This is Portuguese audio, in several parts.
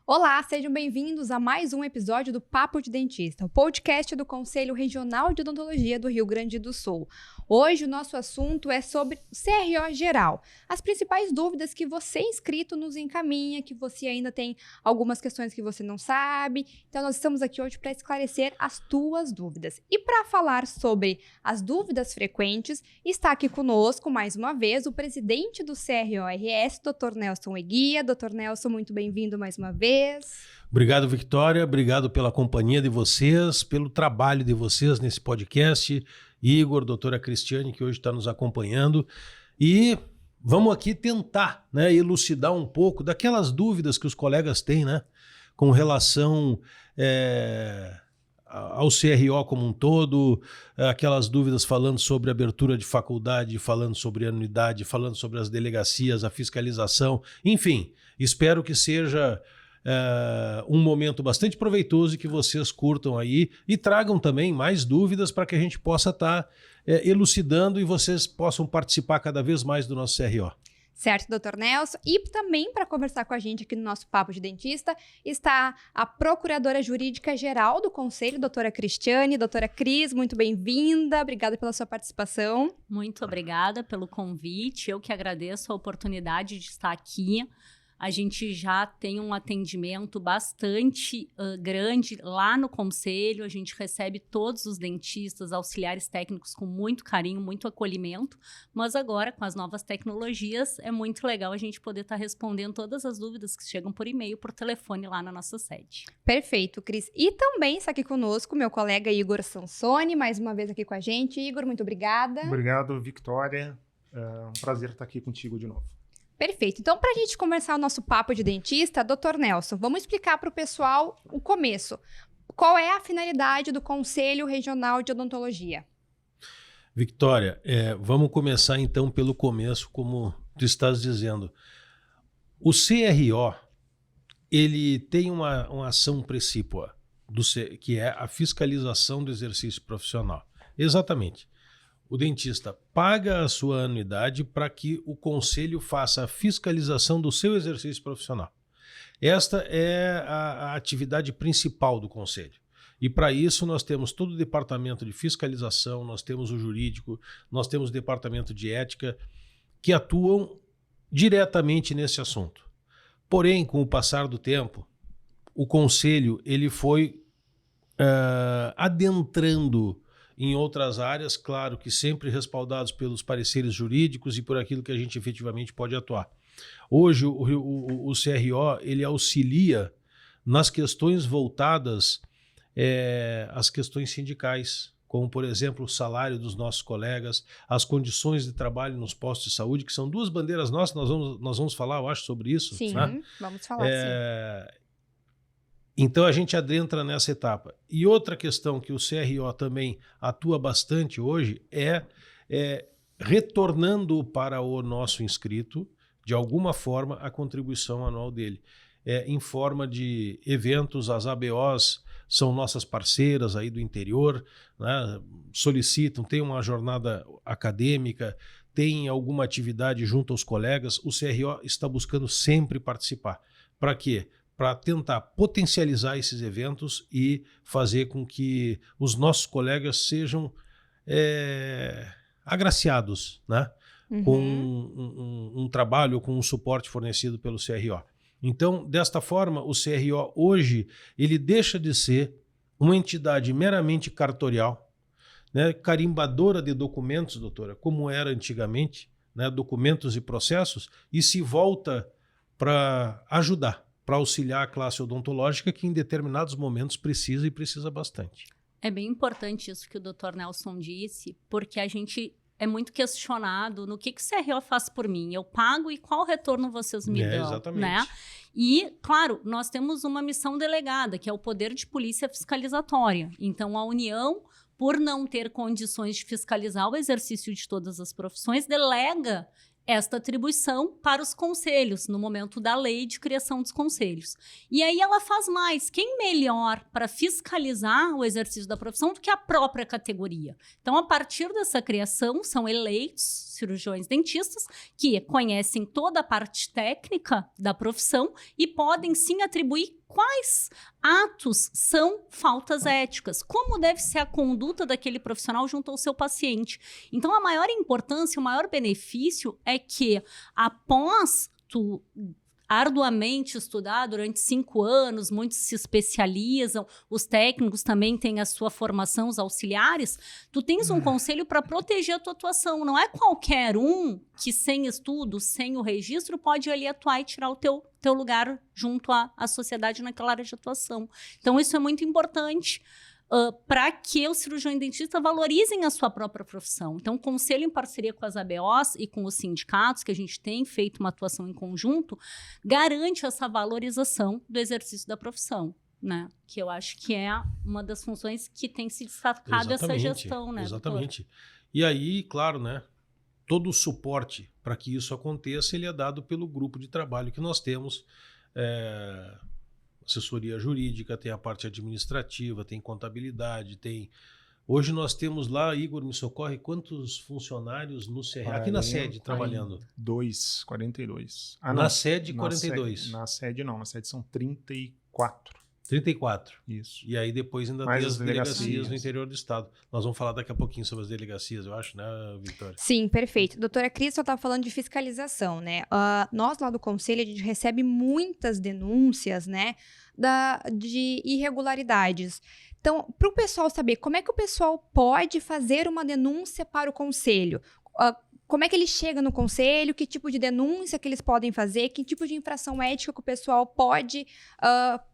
Olá, sejam bem-vindos a mais um episódio do Papo de Dentista, o podcast do Conselho Regional de Odontologia do Rio Grande do Sul. Hoje o nosso assunto é sobre CRO geral, as principais dúvidas que você inscrito nos encaminha, que você ainda tem algumas questões que você não sabe. Então nós estamos aqui hoje para esclarecer as tuas dúvidas. E para falar sobre as dúvidas frequentes, está aqui conosco mais uma vez o presidente do CRO-RS, Dr. Nelson Eguia. Dr. Nelson, muito bem-vindo mais uma vez. Obrigado, Victória. Obrigado pela companhia de vocês, pelo trabalho de vocês nesse podcast. Igor, doutora Cristiane, que hoje está nos acompanhando. E vamos aqui tentar, elucidar um pouco daquelas dúvidas que os colegas têm, com relação ao CRO como um todo, aquelas dúvidas falando sobre abertura de faculdade, falando sobre anuidade, falando sobre as delegacias, a fiscalização. Enfim, espero que seja um momento bastante proveitoso e que vocês curtam aí e tragam também mais dúvidas para que a gente possa estar elucidando e vocês possam participar cada vez mais do nosso CRO. Certo, Dr. Nelson. E também para conversar com a gente aqui no nosso Papo de Dentista está a Procuradora Jurídica Geral do Conselho, doutora Cristiane. Doutora Cris, muito bem-vinda. Obrigada pela sua participação. Muito obrigada pelo convite. Eu que agradeço a oportunidade de estar aqui. A gente já tem um atendimento bastante grande lá no Conselho. A gente recebe todos os dentistas, auxiliares técnicos com muito carinho, muito acolhimento. Mas agora, com as novas tecnologias, é muito legal a gente poder estar respondendo todas as dúvidas que chegam por e-mail, por telefone lá na nossa sede. Perfeito, Cris. E também está aqui conosco meu colega Igor Sansoni, mais uma vez aqui com a gente. Igor, muito obrigada. Obrigado, Victória. É um prazer estar aqui contigo de novo. Perfeito. Então, para a gente começar o nosso papo de dentista, Dr. Nelson, vamos explicar para o pessoal o começo. Qual é a finalidade do Conselho Regional de Odontologia? Victória, vamos começar então pelo começo, como tu estás dizendo. O CRO, ele tem uma ação precípua, que é a fiscalização do exercício profissional. Exatamente. O dentista paga a sua anuidade para que o conselho faça a fiscalização do seu exercício profissional. Esta é a atividade principal do conselho. E para isso nós temos todo o departamento de fiscalização, nós temos o jurídico, nós temos o departamento de ética, que atuam diretamente nesse assunto. Porém, com o passar do tempo, o conselho ele foi adentrando em outras áreas, claro que sempre respaldados pelos pareceres jurídicos e por aquilo que a gente efetivamente pode atuar. Hoje o CRO ele auxilia nas questões voltadas às questões sindicais, como por exemplo o salário dos nossos colegas, as condições de trabalho nos postos de saúde, que são duas bandeiras nossas, nós vamos falar, eu acho, sobre isso. Sim, vamos falar, sim. Então a gente adentra nessa etapa. E outra questão que o CRO também atua bastante hoje é retornando para o nosso inscrito, de alguma forma, a contribuição anual dele. Em forma de eventos, as ABOs são nossas parceiras aí do interior, solicitam, tem uma jornada acadêmica, tem alguma atividade junto aos colegas, o CRO está buscando sempre participar. Para quê? Para tentar potencializar esses eventos e fazer com que os nossos colegas sejam agraciados, com um trabalho, com um suporte fornecido pelo CRO. Então, desta forma, o CRO hoje ele deixa de ser uma entidade meramente cartorial, carimbadora de documentos, doutora, como era antigamente, documentos e processos, e se volta para ajudar, para auxiliar a classe odontológica que em determinados momentos precisa e precisa bastante. É bem importante isso que o Dr. Nelson disse, porque a gente é muito questionado no que o CRO faz por mim. Eu pago e qual retorno vocês me dão? Exatamente. E, claro, nós temos uma missão delegada, que é o poder de polícia fiscalizatória. Então, a União, por não ter condições de fiscalizar o exercício de todas as profissões, delega esta atribuição para os conselhos, no momento da lei de criação dos conselhos. E aí ela faz mais. Quem melhor para fiscalizar o exercício da profissão do que a própria categoria? Então, a partir dessa criação, são eleitos cirurgiões dentistas que conhecem toda a parte técnica da profissão e podem, sim, atribuir quais atos são faltas éticas, como deve ser a conduta daquele profissional junto ao seu paciente. Então, a maior importância, o maior benefício é que, após tu arduamente estudar durante 5 anos, muitos se especializam, os técnicos também têm a sua formação, os auxiliares, tu tens um conselho para proteger a tua atuação. Não é qualquer um que, sem estudo, sem o registro, pode ali atuar e tirar o teu lugar junto à sociedade naquela área de atuação. Então, isso é muito importante para que os cirurgiões dentistas valorizem a sua própria profissão. Então, o conselho, em parceria com as ABOs e com os sindicatos, que a gente tem feito uma atuação em conjunto, garante essa valorização do exercício da profissão, né? Que eu acho que é uma das funções que tem se destacado dessa gestão, né? Exatamente. Doutor? E aí, claro, né? Todo o suporte para que isso aconteça, ele é dado pelo grupo de trabalho que nós temos, assessoria jurídica, tem a parte administrativa, tem contabilidade, tem... Hoje nós temos lá, Igor, me socorre, quantos funcionários no CRA? Aqui na sede, trabalhando? 42. Na sede, 42? Na sede não, na sede são 34. 34. Isso. E aí depois ainda Mais tem as as delegacias no interior do estado. Nós vamos falar daqui a pouquinho sobre as delegacias, eu acho, né, Vitória? Sim, perfeito. Doutora Cris só estava falando de fiscalização, né? Nós lá do Conselho, a gente recebe muitas denúncias, né, de irregularidades. Então, para o pessoal saber como é que o pessoal pode fazer uma denúncia para o Conselho, como é que ele chega no Conselho, que tipo de denúncia que eles podem fazer, que tipo de infração ética que o pessoal pode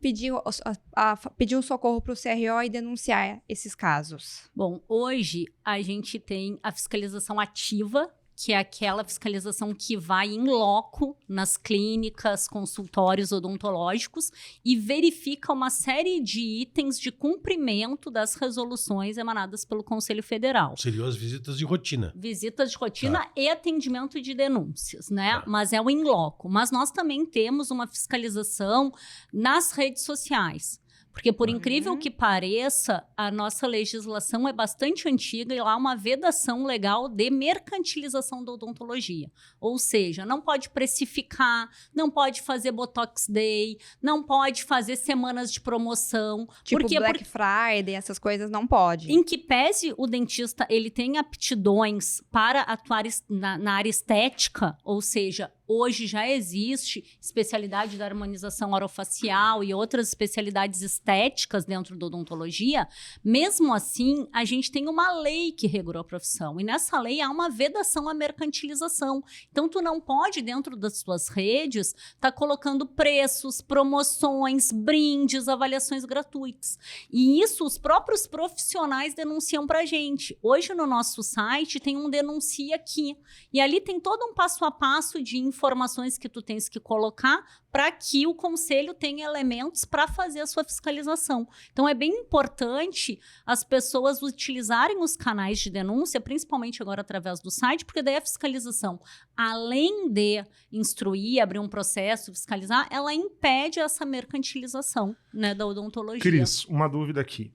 pedir um socorro para o CRO e denunciar esses casos? Bom, hoje a gente tem a fiscalização ativa, que é aquela fiscalização que vai em loco nas clínicas, consultórios odontológicos e verifica uma série de itens de cumprimento das resoluções emanadas pelo Conselho Federal. Seriam as visitas de rotina. Visitas de rotina e atendimento de denúncias, né? Tá. Mas é o in loco. Mas nós também temos uma fiscalização nas redes sociais. Porque, por incrível que pareça, a nossa legislação é bastante antiga e lá há uma vedação legal de mercantilização da odontologia. Ou seja, não pode precificar, não pode fazer Botox Day, não pode fazer semanas de promoção. Tipo Black Friday, essas coisas não pode. Em que pese o dentista ele tem aptidões para atuar na área estética, ou seja, hoje já existe especialidade da harmonização orofacial e outras especialidades estéticas dentro da odontologia. Mesmo assim, a gente tem uma lei que regula a profissão. E nessa lei há uma vedação à mercantilização. Então, tu não pode, dentro das tuas redes, estar colocando preços, promoções, brindes, avaliações gratuitas. E isso os próprios profissionais denunciam pra gente. Hoje, no nosso site, tem um Denuncia Aqui. E ali tem todo um passo a passo de informações que tu tens que colocar para que o conselho tenha elementos para fazer a sua fiscalização. Então, é bem importante as pessoas utilizarem os canais de denúncia, principalmente agora através do site, porque daí a fiscalização, além de instruir, abrir um processo, fiscalizar, ela impede essa mercantilização, né, da odontologia. Cris, uma dúvida aqui.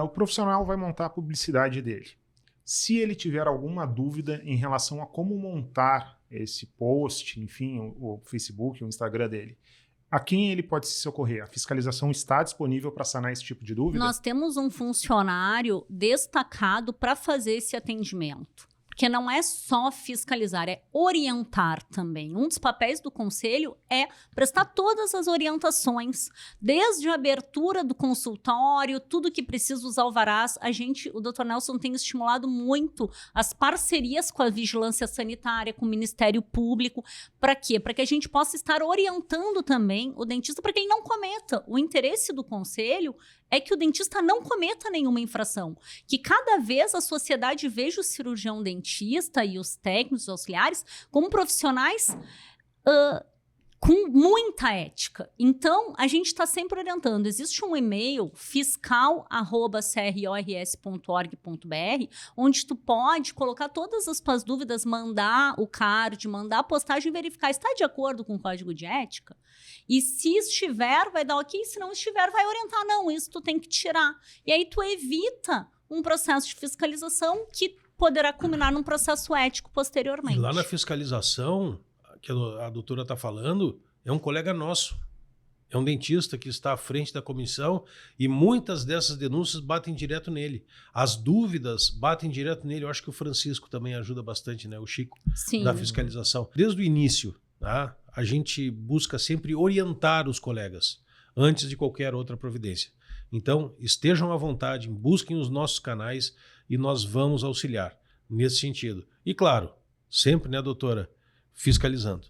O profissional vai montar a publicidade dele. Se ele tiver alguma dúvida em relação a como montar esse post, enfim, o Facebook, o Instagram dele, a quem ele pode se socorrer? A fiscalização está disponível para sanar esse tipo de dúvida? Nós temos um funcionário destacado para fazer esse atendimento. Porque não é só fiscalizar, é orientar também. Um dos papéis do conselho é prestar todas as orientações, desde a abertura do consultório, tudo que precisa, os alvarás. O Dr. Nelson tem estimulado muito as parcerias com a vigilância sanitária, com o Ministério Público. Para quê? Para que a gente possa estar orientando também o dentista para que ele não cometa. O interesse do conselho é que o dentista não cometa nenhuma infração. Que cada vez a sociedade veja o cirurgião dentista e os técnicos auxiliares como profissionais com muita ética. Então, a gente está sempre orientando. Existe um e-mail, fiscal@crors.org.br, onde tu pode colocar todas as tuas dúvidas, mandar o card, mandar a postagem, verificar se está de acordo com o código de ética. E se estiver, vai dar ok. Se não estiver, vai orientar. Não, isso tu tem que tirar. E aí tu evita um processo de fiscalização que poderá culminar num processo ético posteriormente. E lá na fiscalização, que a doutora está falando, é um colega nosso. É um dentista que está à frente da comissão e muitas dessas denúncias batem direto nele. As dúvidas batem direto nele. Eu acho que o Francisco também ajuda bastante, né? O Chico, Sim. da fiscalização. Desde o início, tá? A gente busca sempre orientar os colegas antes de qualquer outra providência. Então, estejam à vontade, busquem os nossos canais e nós vamos auxiliar nesse sentido. E claro, sempre, né, doutora? Fiscalizando.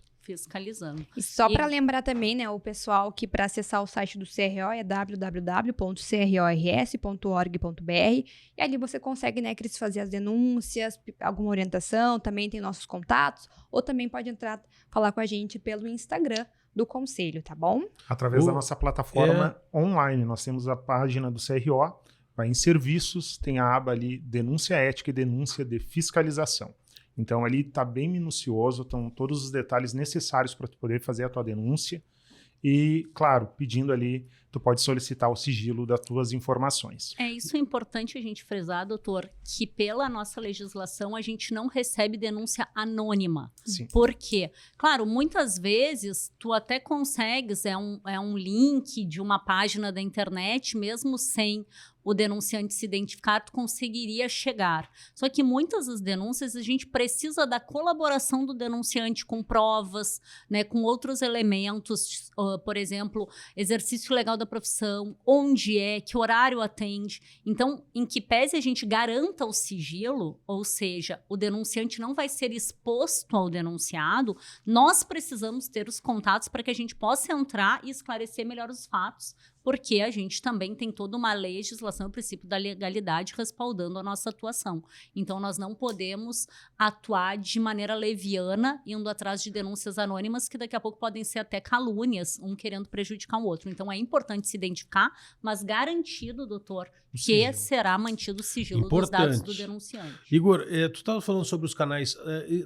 E só para lembrar também, né, o pessoal que para acessar o site do CRO é www.crors.org.br e ali você consegue, né, Cris, fazer as denúncias, alguma orientação, também tem nossos contatos, ou também pode entrar, falar com a gente pelo Instagram do Conselho, tá bom? Através da nossa plataforma online, nós temos a página do CRO, vai em serviços, tem a aba ali denúncia ética e denúncia de fiscalização. Então, ali está bem minucioso, estão todos os detalhes necessários para tu poder fazer a tua denúncia. E, claro, pedindo ali, tu pode solicitar o sigilo das tuas informações. Isso é importante a gente frisar, doutor, que pela nossa legislação a gente não recebe denúncia anônima. Sim. Por quê? Claro, muitas vezes tu até consegues, é um link de uma página da internet, mesmo sem o denunciante se identificar, tu conseguiria chegar. Só que muitas das denúncias a gente precisa da colaboração do denunciante com provas, né, com outros elementos, por exemplo, exercício legal da profissão, onde é, que horário atende. Então, em que pese a gente garanta o sigilo, ou seja, o denunciante não vai ser exposto ao denunciado, nós precisamos ter os contatos para que a gente possa entrar e esclarecer melhor os fatos, porque a gente também tem toda uma legislação e o princípio da legalidade respaldando a nossa atuação. Então, nós não podemos atuar de maneira leviana, indo atrás de denúncias anônimas, que daqui a pouco podem ser até calúnias, um querendo prejudicar o outro. Então, é importante se identificar, mas garantido, doutor, que será mantido o sigilo dos dados do denunciante. Igor, tu estava falando sobre os canais.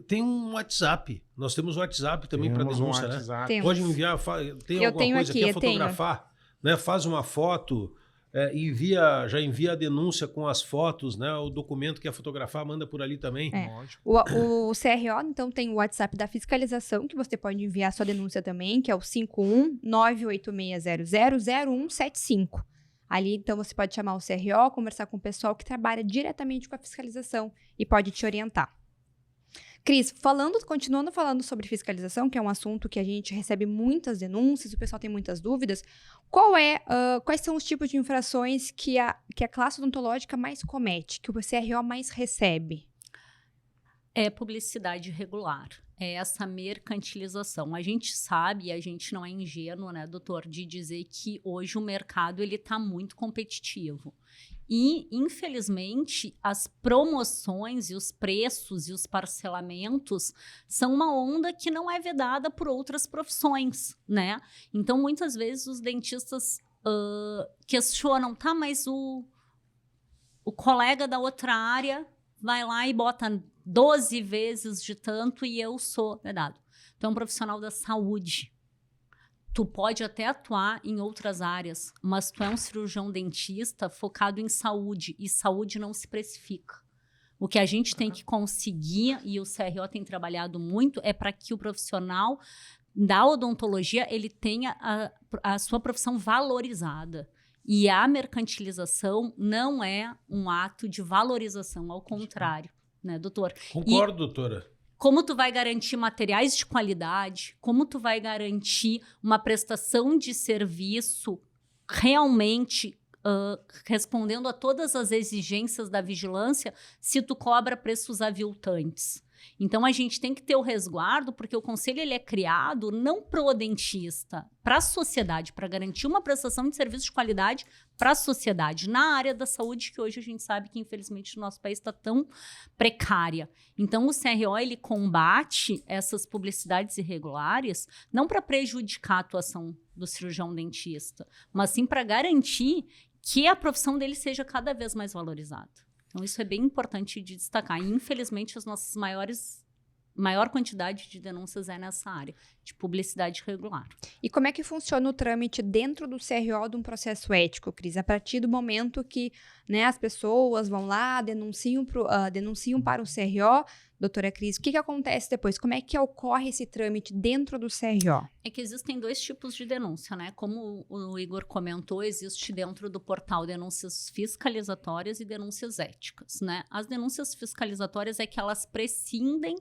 Tem um WhatsApp. Nós temos um WhatsApp também para denúncia, né? Pode enviar, tem alguma coisa que quer fotografar? Né, faz uma foto, já envia a denúncia com as fotos, né, o documento que é fotografar, manda por ali também. O CRO, então, tem o WhatsApp da fiscalização, que você pode enviar sua denúncia também, que é o 51986000175. Ali, então, você pode chamar o CRO, conversar com o pessoal que trabalha diretamente com a fiscalização e pode te orientar. Cris, continuando falando sobre fiscalização, que é um assunto que a gente recebe muitas denúncias, o pessoal tem muitas dúvidas, quais são os tipos de infrações que a classe odontológica mais comete, que o CRO mais recebe? É publicidade irregular, é essa mercantilização. A gente sabe, e a gente não é ingênuo, né, doutor, de dizer que hoje o mercado está muito competitivo. E, infelizmente, as promoções e os preços e os parcelamentos são uma onda que não é vedada por outras profissões, né? Então, muitas vezes, os dentistas questionam, tá, mas o colega da outra área vai lá e bota 12 vezes de tanto e eu sou vedado. Então, é um profissional da saúde. Tu pode até atuar em outras áreas, mas tu é um cirurgião dentista focado em saúde, e saúde não se precifica. O que a gente tem que conseguir, e o CRO tem trabalhado muito, é para que o profissional da odontologia ele tenha a sua profissão valorizada. E a mercantilização não é um ato de valorização, ao contrário, né, doutor? Concordo, doutora. Como tu vai garantir materiais de qualidade? Como tu vai garantir uma prestação de serviço realmente respondendo a todas as exigências da vigilância se tu cobra preços aviltantes? Então, a gente tem que ter o resguardo, porque o conselho ele é criado não pro dentista, para a sociedade, para garantir uma prestação de serviço de qualidade para a sociedade, na área da saúde, que hoje a gente sabe que, infelizmente, o nosso país está tão precária. Então, o CRO, ele combate essas publicidades irregulares, não para prejudicar a atuação do cirurgião dentista, mas sim para garantir que a profissão dele seja cada vez mais valorizada. Então, isso é bem importante de destacar. E, infelizmente, as nossas maior quantidade de denúncias é nessa área, de publicidade irregular. E como é que funciona o trâmite dentro do CRO de um processo ético, Cris? A partir do momento que, né, as pessoas vão lá, denunciam para o CRO, doutora Cris, o que acontece depois? Como é que ocorre esse trâmite dentro do CRO? É que existem 2 tipos de denúncia, né? Como o Igor comentou, existe dentro do portal denúncias fiscalizatórias e denúncias éticas, né? As denúncias fiscalizatórias é que elas prescindem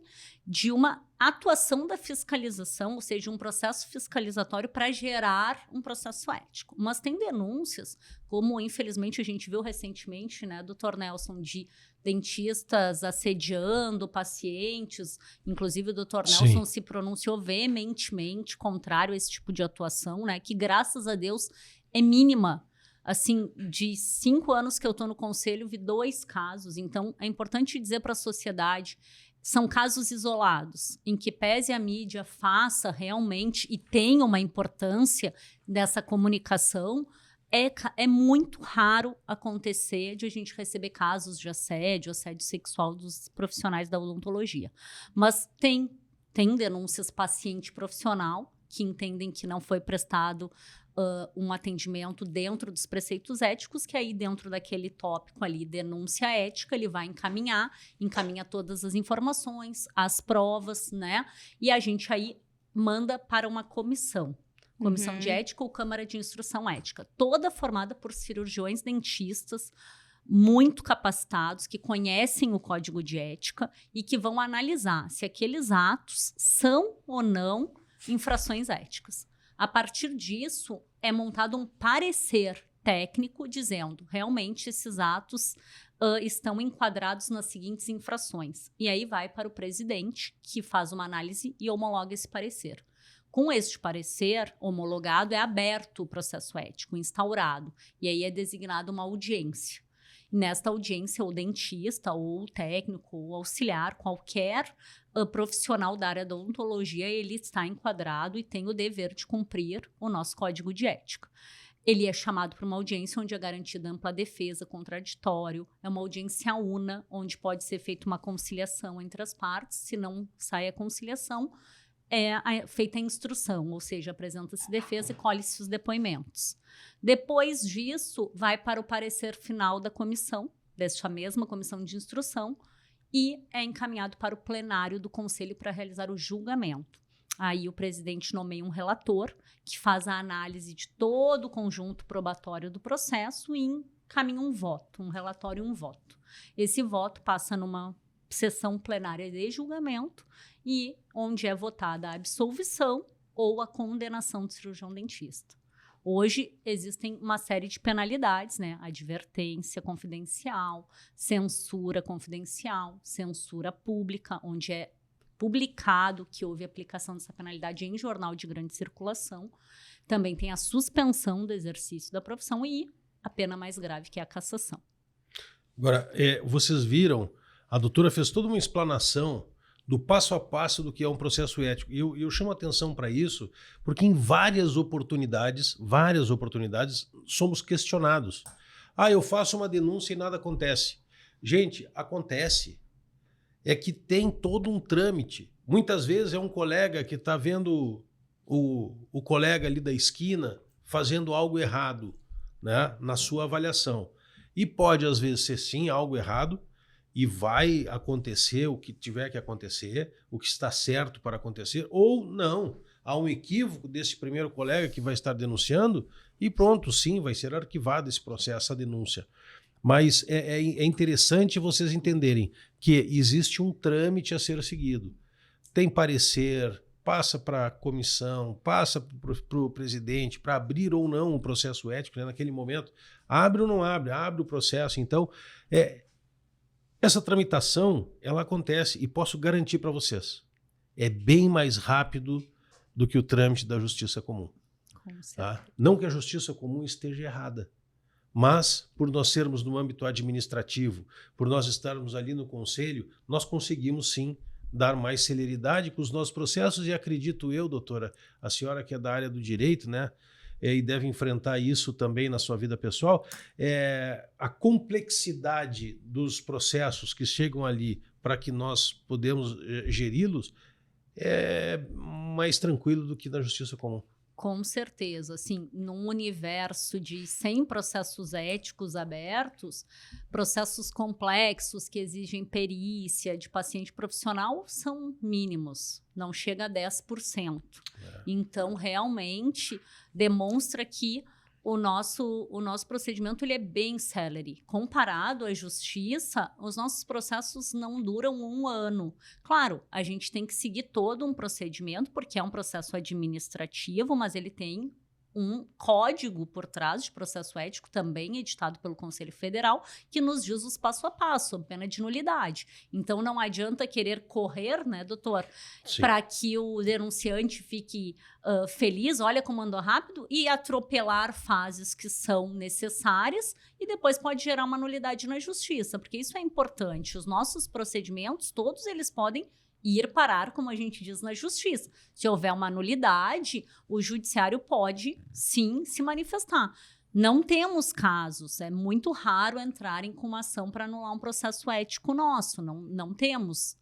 de uma atuação da fiscalização, ou seja, um processo fiscalizatório para gerar um processo ético. Mas tem denúncias, como infelizmente a gente viu recentemente, né, Dr. Nelson, de dentistas assediando pacientes, inclusive o Dr. Nelson se pronunciou veementemente contrário a esse tipo de atuação, né, que graças a Deus é mínima. Assim, de 5 anos que eu estou no conselho, vi 2 casos. Então, é importante dizer para a sociedade, são casos isolados, em que pese a mídia faça realmente e tenha uma importância dessa comunicação, é muito raro acontecer de a gente receber casos de assédio sexual dos profissionais da odontologia. Mas tem denúncias paciente profissional que entendem que não foi prestado um atendimento dentro dos preceitos éticos, que aí dentro daquele tópico ali, denúncia ética, ele vai encaminha todas as informações, as provas, né? E a gente aí manda para uma comissão de ética ou Câmara de Instrução Ética, toda formada por cirurgiões dentistas muito capacitados, que conhecem o código de ética e que vão analisar se aqueles atos são ou não infrações éticas. A partir disso, é montado um parecer técnico dizendo realmente esses atos estão enquadrados nas seguintes infrações. E aí vai para o presidente, que faz uma análise e homologa esse parecer. Com este parecer homologado, é aberto o processo ético, instaurado, e aí é designada uma audiência. Nesta audiência, o dentista, ou o técnico, ou auxiliar, qualquer profissional da área da odontologia, ele está enquadrado e tem o dever de cumprir o nosso código de ética. Ele é chamado para uma audiência onde é garantida ampla defesa, contraditório, é uma audiência una, onde pode ser feita uma conciliação entre as partes. Se não sai a conciliação, é feita a instrução, ou seja, apresenta-se defesa e colhe-se os depoimentos. Depois disso, vai para o parecer final da comissão, desta mesma comissão de instrução, e é encaminhado para o plenário do conselho para realizar o julgamento. Aí o presidente nomeia um relator, que faz a análise de todo o conjunto probatório do processo e encaminha um voto, um relatório e um voto. Esse voto passa numa sessão plenária de julgamento e onde é votada a absolvição ou a condenação do cirurgião dentista. Hoje existem uma série de penalidades, né? Advertência confidencial, censura confidencial, censura pública, onde é publicado que houve aplicação dessa penalidade em jornal de grande circulação. Também tem a suspensão do exercício da profissão e a pena mais grave, que é a cassação. Agora, vocês viram, a doutora fez toda uma explanação do passo a passo do que é um processo ético. E eu chamo a atenção para isso porque em várias oportunidades, somos questionados. Eu faço uma denúncia e nada acontece. Gente, acontece. É que tem todo um trâmite. Muitas vezes é um colega que está vendo o colega ali da esquina fazendo algo errado, né, na sua avaliação. E pode, às vezes, ser sim algo errado, e vai acontecer o que tiver que acontecer, o que está certo para acontecer, ou não. Há um equívoco desse primeiro colega que vai estar denunciando e pronto, sim, vai ser arquivado esse processo, a denúncia. Mas é interessante vocês entenderem que existe um trâmite a ser seguido. Tem parecer, passa para a comissão, passa para o presidente, para abrir ou não o processo ético, né, naquele momento. Abre ou não abre? Abre o processo. Então, Essa tramitação, ela acontece e posso garantir para vocês, é bem mais rápido do que o trâmite da justiça comum. Tá? Não que a justiça comum esteja errada, mas por nós sermos no âmbito administrativo, por nós estarmos ali no conselho, nós conseguimos sim dar mais celeridade com os nossos processos e acredito eu, doutora, a senhora que é da área do direito, né, e deve enfrentar isso também na sua vida pessoal, a complexidade dos processos que chegam ali para que nós podemos geri-los é mais tranquilo do que na justiça comum. Com certeza, assim, num universo de 100 processos éticos abertos, processos complexos que exigem perícia de paciente profissional são mínimos, não chega a 10%. Então, realmente, demonstra que o nosso procedimento ele é bem célere. Comparado à justiça, os nossos processos não duram 1 ano. Claro, a gente tem que seguir todo um procedimento, porque é um processo administrativo, mas ele tem um código por trás de processo ético, também editado pelo Conselho Federal, que nos diz os passo a passo, sob pena de nulidade. Então, não adianta querer correr, né, doutor, para que o denunciante fique feliz, olha como andou rápido, e atropelar fases que são necessárias e depois pode gerar uma nulidade na justiça, porque isso é importante. Os nossos procedimentos, todos eles podem ir parar, como a gente diz, na justiça. Se houver uma nulidade, o judiciário pode, sim, se manifestar. Não temos casos, é muito raro entrarem com uma ação para anular um processo ético nosso, não temos,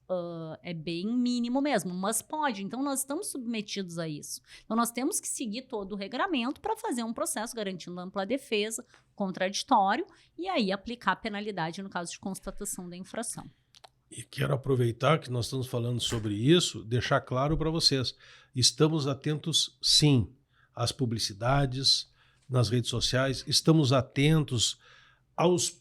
é bem mínimo mesmo, mas pode, então nós estamos submetidos a isso. Então nós temos que seguir todo o regramento para fazer um processo garantindo ampla defesa, contraditório, e aí aplicar a penalidade no caso de constatação da infração. E quero aproveitar que nós estamos falando sobre isso, deixar claro para vocês. Estamos atentos, sim, às publicidades, nas redes sociais, estamos atentos aos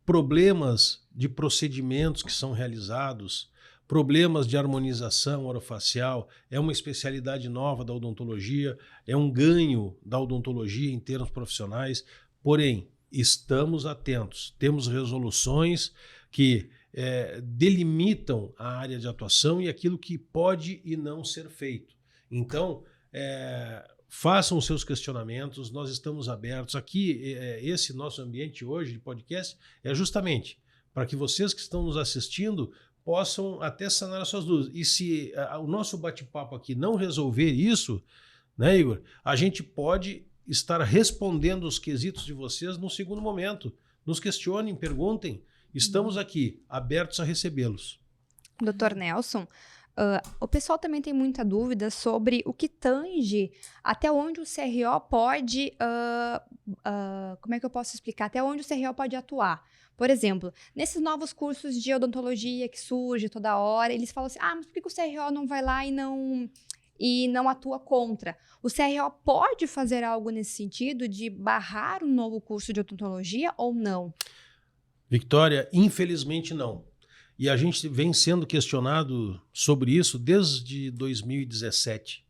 problemas de procedimentos que são realizados, problemas de harmonização orofacial, é uma especialidade nova da odontologia, é um ganho da odontologia em termos profissionais, porém, estamos atentos, temos resoluções que delimitam a área de atuação e aquilo que pode e não ser feito. Então, façam os seus questionamentos, nós estamos abertos. Aqui, esse nosso ambiente hoje de podcast é justamente para que vocês que estão nos assistindo possam até sanar as suas dúvidas. E se o nosso bate-papo aqui não resolver isso, né, Igor, a gente pode estar respondendo os quesitos de vocês num segundo momento. Nos questionem, perguntem. Estamos aqui, abertos a recebê-los. Dr. Nelson, o pessoal também tem muita dúvida sobre o que tange até onde o CRO pode... como é que eu posso explicar? Até onde o CRO pode atuar. Por exemplo, nesses novos cursos de odontologia que surgem toda hora, eles falam assim, mas por que o CRO não vai lá e não atua contra? O CRO pode fazer algo nesse sentido de barrar um novo curso de odontologia ou não? Victória, infelizmente não. E a gente vem sendo questionado sobre isso desde 2017.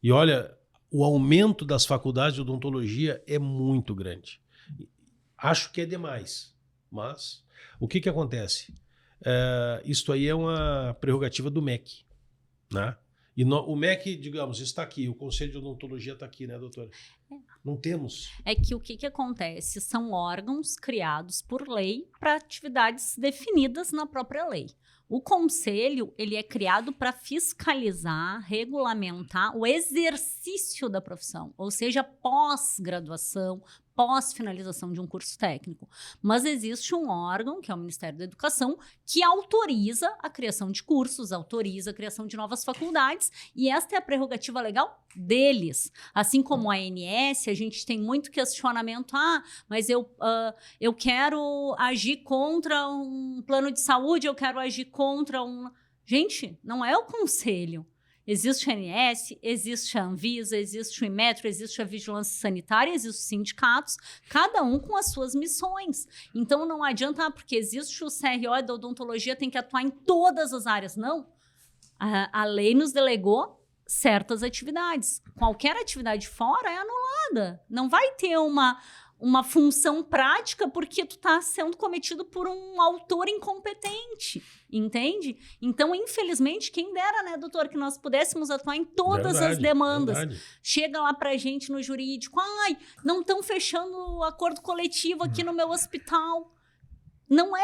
E olha, o aumento das faculdades de odontologia é muito grande. Acho que é demais, mas o que acontece? Isto aí é uma prerrogativa do MEC, né? E o MEC, digamos, está aqui, o Conselho de Odontologia está aqui, né, doutora? Não temos. É que o que acontece? São órgãos criados por lei para atividades definidas na própria lei. O conselho, ele é criado para fiscalizar, regulamentar o exercício da profissão, ou seja, pós-graduação, pós-finalização de um curso técnico. Mas existe um órgão, que é o Ministério da Educação, que autoriza a criação de cursos, autoriza a criação de novas faculdades, e esta é a prerrogativa legal deles. Assim como a ANS, a gente tem muito questionamento, mas eu quero agir contra um plano de saúde, eu quero agir contra um... Gente, não é o conselho. Existe o ANS, existe a Anvisa, existe o Inmetro, existe a Vigilância Sanitária, existem os sindicatos, cada um com as suas missões. Então, não adianta, porque existe o CRO da odontologia, tem que atuar em todas as áreas. Não. A lei nos delegou certas atividades. Qualquer atividade fora é anulada. Não vai ter uma função prática porque tu tá sendo cometido por um autor incompetente, entende? Então, infelizmente, quem dera, né, doutor, que nós pudéssemos atuar em todas as demandas. Verdade. Chega lá pra gente no jurídico, ai, não estão fechando o acordo coletivo aqui no meu hospital. Não é,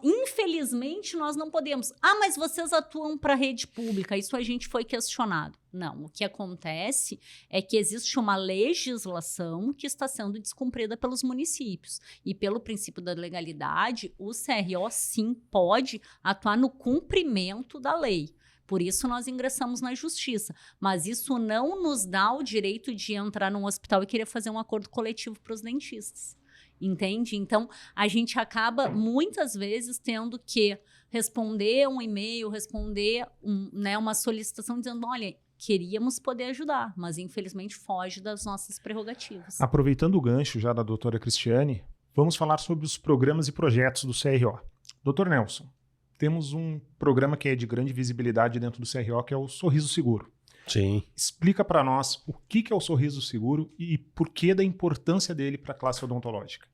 infelizmente, nós não podemos. Ah, mas vocês atuam para a rede pública, isso a gente foi questionado. Não, o que acontece é que existe uma legislação que está sendo descumprida pelos municípios. E pelo princípio da legalidade, o CRO sim pode atuar no cumprimento da lei. Por isso nós ingressamos na justiça. Mas isso não nos dá o direito de entrar num hospital e querer fazer um acordo coletivo para os dentistas. Entende? Então, a gente acaba, muitas vezes, tendo que responder um e-mail, responder uma solicitação dizendo, olha, queríamos poder ajudar, mas infelizmente foge das nossas prerrogativas. Aproveitando o gancho já da doutora Cristiane, vamos falar sobre os programas e projetos do CRO. Doutor Nelson, temos um programa que é de grande visibilidade dentro do CRO, que é o Sorriso Seguro. Sim. Explica para nós o que é o Sorriso Seguro e por que da importância dele para a classe odontológica.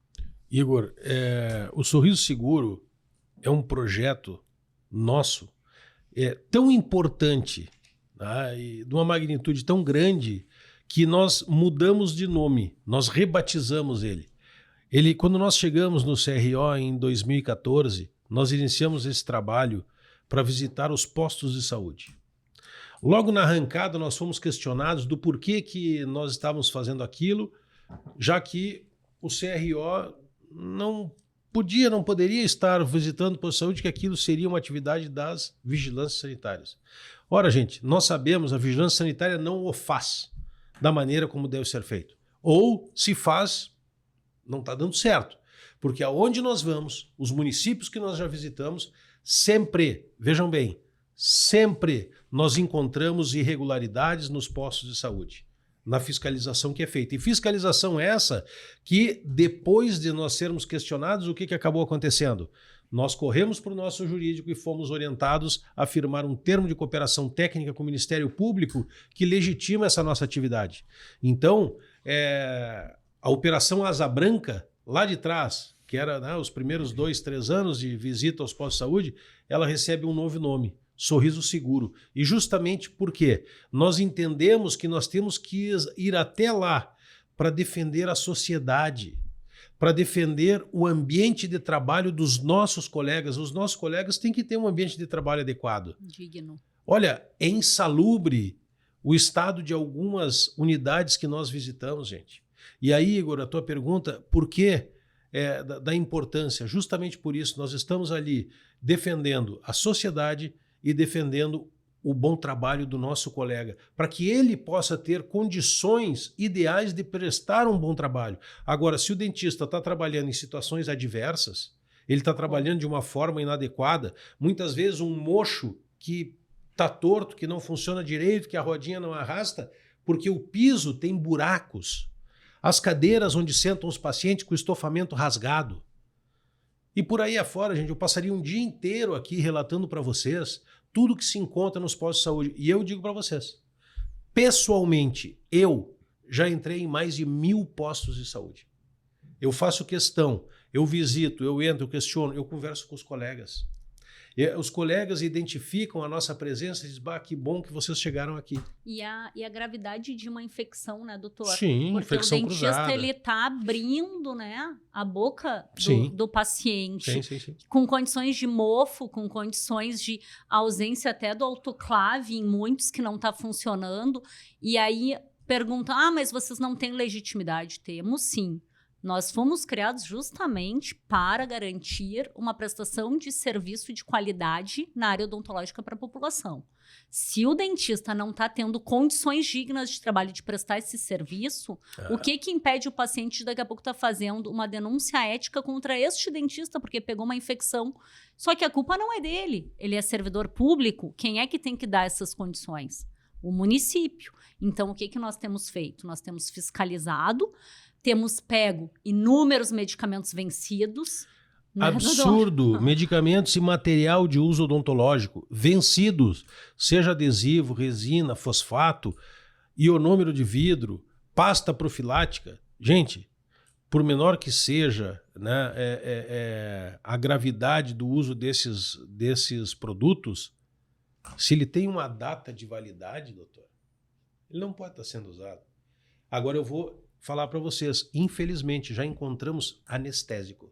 Igor, o Sorriso Seguro é um projeto nosso tão importante, tá? E de uma magnitude tão grande que nós mudamos de nome, nós rebatizamos ele. Quando nós chegamos no CRO em 2014, nós iniciamos esse trabalho para visitar os postos de saúde. Logo na arrancada, nós fomos questionados do porquê que nós estávamos fazendo aquilo, já que o CRO não poderia estar visitando o posto de saúde, que aquilo seria uma atividade das vigilâncias sanitárias. Ora, gente, nós sabemos, a vigilância sanitária não o faz da maneira como deve ser feito. Ou, se faz, não está dando certo. Porque aonde nós vamos, os municípios que nós já visitamos, sempre, vejam bem, sempre nós encontramos irregularidades nos postos de saúde, na fiscalização que é feita. E fiscalização essa que, depois de nós sermos questionados, o que acabou acontecendo? Nós corremos para o nosso jurídico e fomos orientados a firmar um termo de cooperação técnica com o Ministério Público que legitima essa nossa atividade. Então, a Operação Asa Branca, lá de trás, que era os primeiros 2, 3 anos de visita aos postos de saúde, ela recebe um novo nome. Sorriso Seguro. E justamente porque nós entendemos que nós temos que ir até lá para defender a sociedade, para defender o ambiente de trabalho dos nossos colegas. Os nossos colegas têm que ter um ambiente de trabalho adequado. Digno. Olha, é insalubre o estado de algumas unidades que nós visitamos, gente. E aí, Igor, a tua pergunta, por que da importância? Justamente por isso, nós estamos ali defendendo a sociedade e defendendo o bom trabalho do nosso colega, para que ele possa ter condições ideais de prestar um bom trabalho. Agora, se o dentista está trabalhando em situações adversas, ele está trabalhando de uma forma inadequada, muitas vezes um mocho que está torto, que não funciona direito, que a rodinha não arrasta, porque o piso tem buracos, as cadeiras onde sentam os pacientes com o estofamento rasgado. E por aí afora, gente, eu passaria um dia inteiro aqui relatando para vocês tudo que se encontra nos postos de saúde. E eu digo para vocês, pessoalmente, eu já entrei em mais de 1000 postos de saúde. Eu faço questão, eu visito, eu entro, eu questiono, eu converso com os colegas. E os colegas identificam a nossa presença e dizem, bah, que bom que vocês chegaram aqui. E a gravidade de uma infecção, né, doutor? Sim, porque infecção o dentista, cruzada. ele tá abrindo, né, a boca do paciente. Sim. Com condições de mofo, com condições de ausência até do autoclave em muitos que não tá funcionando. E aí perguntam, mas vocês não têm legitimidade? Temos sim. Nós fomos criados justamente para garantir uma prestação de serviço de qualidade na área odontológica para a população. Se o dentista não está tendo condições dignas de trabalho de prestar esse serviço, o que impede o paciente de daqui a pouco estar fazendo uma denúncia ética contra este dentista porque pegou uma infecção? Só que a culpa não é dele, ele é servidor público. Quem é que tem que dar essas condições? O município. Então, o que nós temos feito? Nós temos fiscalizado, temos pego inúmeros medicamentos vencidos. Absurdo! Medicamentos e material de uso odontológico vencidos, seja adesivo, resina, fosfato, ionômero de vidro, pasta profilática. Gente, por menor que seja, né, a gravidade do uso desses produtos, se ele tem uma data de validade, doutor, ele não pode estar sendo usado. Agora eu vou falar para vocês, infelizmente já encontramos anestésico.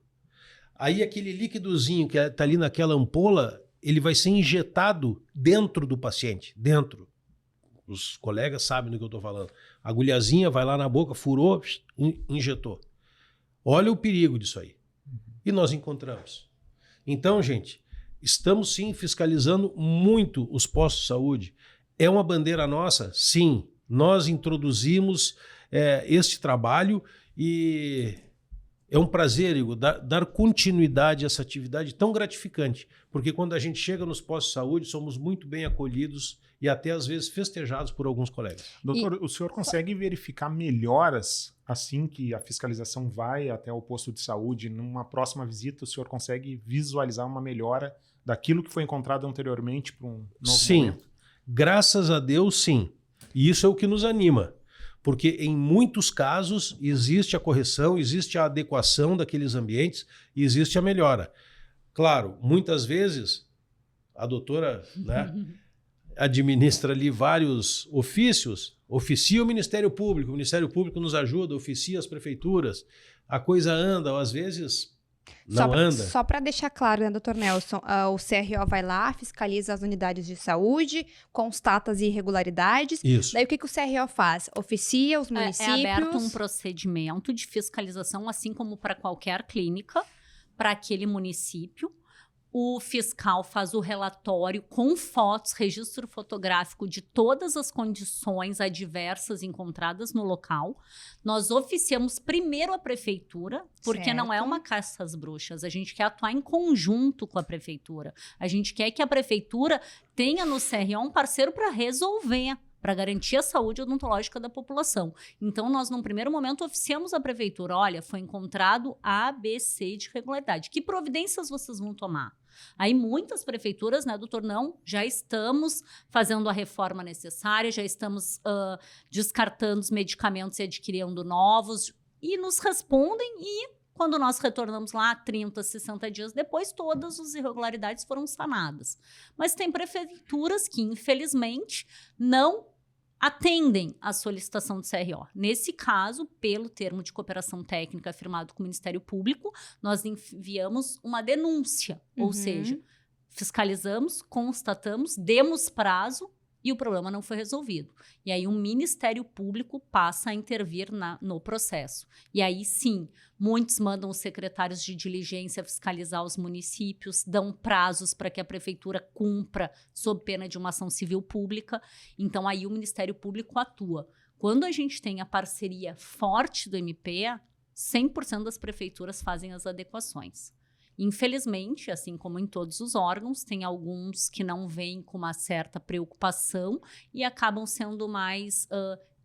Aí aquele líquidozinho que está ali naquela ampola, ele vai ser injetado dentro do paciente, dentro. Os colegas sabem do que eu estou falando. A agulhazinha vai lá na boca, furou, injetou. Olha o perigo disso aí. E nós encontramos. Então, gente, estamos sim fiscalizando muito os postos de saúde. É uma bandeira nossa? Sim. Nós introduzimos este trabalho e é um prazer, Igor, dar continuidade a essa atividade tão gratificante. Porque quando a gente chega nos postos de saúde, somos muito bem acolhidos e até às vezes festejados por alguns colegas. Doutor, o senhor consegue verificar melhoras assim que a fiscalização vai até o posto de saúde? Numa próxima visita, o senhor consegue visualizar uma melhora daquilo que foi encontrado anteriormente para um novo momento? Graças a Deus, sim. E isso é o que nos anima. Porque em muitos casos existe a correção, existe a adequação daqueles ambientes e existe a melhora. Claro, muitas vezes a doutora, né, administra ali vários ofícios, oficia o Ministério Público nos ajuda, oficia as prefeituras, a coisa anda, ou às vezes não anda. Só para deixar claro, né, doutor Nelson, o CRO vai lá, fiscaliza as unidades de saúde, constata as irregularidades. Isso. Daí o que o CRO faz? Oficia os municípios. É aberto um procedimento de fiscalização, assim como para qualquer clínica, para aquele município. O fiscal faz o relatório com fotos, registro fotográfico de todas as condições adversas encontradas no local. Nós oficiamos primeiro a prefeitura, porque não é uma caça às bruxas. A gente quer atuar em conjunto com a prefeitura. A gente quer que a prefeitura tenha no CRO um parceiro para resolver, para garantir a saúde odontológica da população. Então, nós, num primeiro momento, oficiamos a prefeitura. Olha, foi encontrado A, B, C de irregularidade. Que providências vocês vão tomar? Aí muitas prefeituras, né, doutor, já estamos fazendo a reforma necessária, já estamos descartando os medicamentos e adquirindo novos, e nos respondem e quando nós retornamos lá 30, 60 dias depois, todas as irregularidades foram sanadas. Mas tem prefeituras que, infelizmente, não atendem à solicitação do CRO. Nesse caso, pelo termo de cooperação técnica firmado com o Ministério Público, nós enviamos uma denúncia, ou seja, fiscalizamos, constatamos, demos prazo e o problema não foi resolvido. E aí o Ministério Público passa a intervir no processo. E aí sim, muitos mandam os secretários de diligência fiscalizar os municípios, dão prazos para que a prefeitura cumpra sob pena de uma ação civil pública. Então aí o Ministério Público atua. Quando a gente tem a parceria forte do MP, 100% das prefeituras fazem as adequações. Infelizmente, assim como em todos os órgãos, tem alguns que não vêm com uma certa preocupação e acabam sendo mais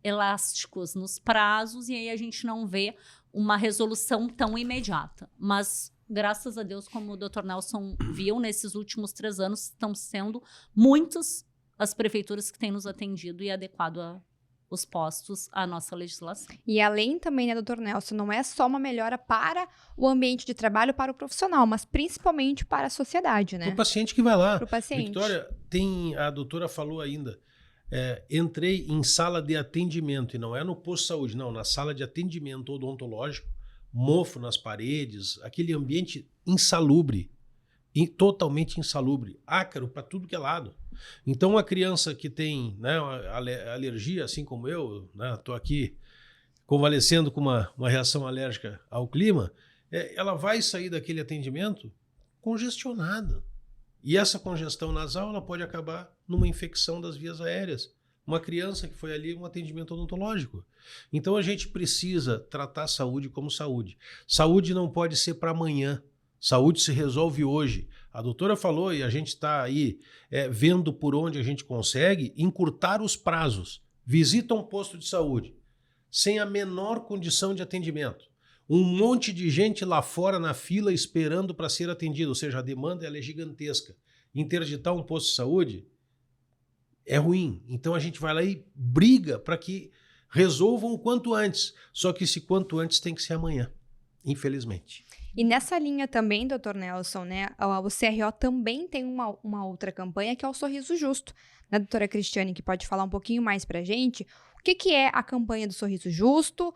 elásticos nos prazos, e aí a gente não vê uma resolução tão imediata. Mas, graças a Deus, como o Dr. Nelson viu, nesses últimos 3 anos estão sendo muitas as prefeituras que têm nos atendido e adequado os postos à nossa legislação. E além também, né, doutor Nelson, não é só uma melhora para o ambiente de trabalho, para o profissional, mas principalmente para a sociedade, né? Para o paciente que vai lá. Para o paciente. Victória, a doutora falou ainda, entrei em sala de atendimento, e não é no posto de saúde, não, na sala de atendimento odontológico, mofo nas paredes, aquele ambiente insalubre, totalmente insalubre, ácaro para tudo que é lado. Então, uma criança que tem, né, alergia, assim como eu, estou aqui convalescendo com uma reação alérgica ao clima, ela vai sair daquele atendimento congestionada. E essa congestão nasal ela pode acabar numa infecção das vias aéreas. Uma criança que foi ali um atendimento odontológico. Então, a gente precisa tratar a saúde como saúde. Saúde não pode ser para amanhã. Saúde se resolve hoje. A doutora falou, e a gente está aí vendo por onde a gente consegue encurtar os prazos. Visita um posto de saúde sem a menor condição de atendimento. Um monte de gente lá fora na fila esperando para ser atendido, ou seja, a demanda ela é gigantesca. Interditar um posto de saúde é ruim. Então a gente vai lá e briga para que resolvam o quanto antes. Só que esse quanto antes tem que ser amanhã. infelizmente. E nessa linha também, Dr. Nelson, né, o CRO também tem uma outra campanha que é o Sorriso Justo. Né, doutora Cristiane, que pode falar um pouquinho mais pra gente. O que é a campanha do Sorriso Justo?